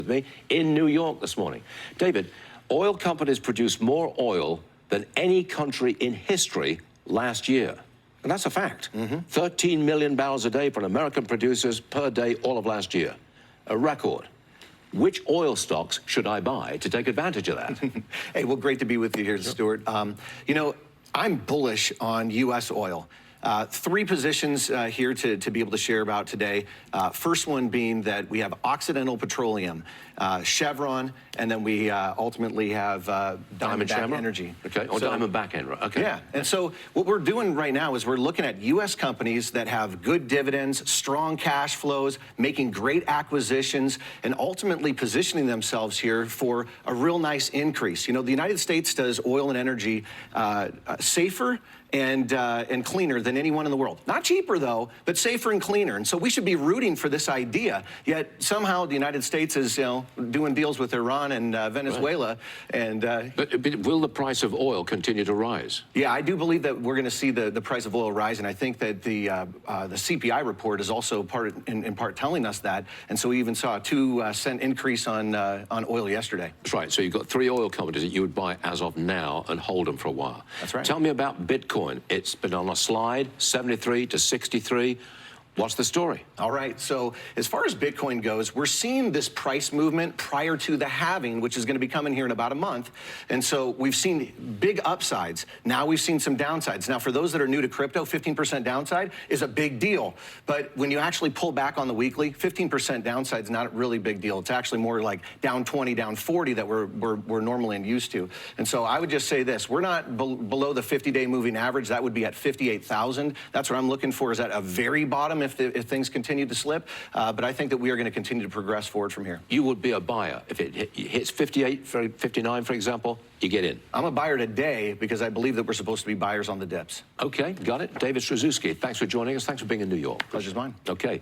with me in New York this morning. David, oil companies produced more oil than any country in history last year. And that's a fact. 13 million barrels a day for American producers per day all of last year. A record. Which oil stocks should I buy to take advantage of that? Hey, well, great to be with you here, Stuart. You know, I'm bullish on U.S. oil. Three positions here to be able to share about today. First one being that we have Occidental Petroleum, Chevron, and then we ultimately have Diamondback Energy. Okay, or Diamondback Energy, okay. Yeah, and so what we're doing right now is we're looking at U.S. companies that have good dividends, strong cash flows, making great acquisitions, and ultimately positioning themselves here for a real nice increase. You know, the United States does oil and energy safer and cleaner than anyone in the world. Not cheaper, though, but safer and cleaner. And so we should be rooting for this idea. Yet somehow the United States is, you know, doing deals with Iran and Venezuela. Right. And but will the price of oil continue to rise? Yeah, I do believe that we're going to see the price of oil rise, and I think that the CPI report is also in part telling us that. And so we even saw a 2-cent increase on oil yesterday. That's right. So you've got three oil companies that you would buy as of now and hold them for a while. That's right. Tell me about Bitcoin. It's been on a slide, 73 to 63. What's the story? All right, so as far as Bitcoin goes, we're seeing this price movement prior to the halving, which is going to be coming here in about a month. And so we've seen big upsides. Now we've seen some downsides. Now, for those that are new to crypto, 15% downside is a big deal. But when you actually pull back on the weekly, 15% downside is not a really big deal. It's actually more like down 20, down 40 that we're normally used to. And so I would just say this, we're not below the 50-day moving average. That would be at 58,000. That's what I'm looking for, is at a very bottom if things continue to slip, but I think that we are going to continue to progress forward from here. You would be a buyer. If it hits 58, 59, for example, you get in. I'm a buyer today because I believe that we're supposed to be buyers on the dips. Okay, got it. David Stryzewski, thanks for joining us. Thanks for being in New York. Pleasure's mine. Okay.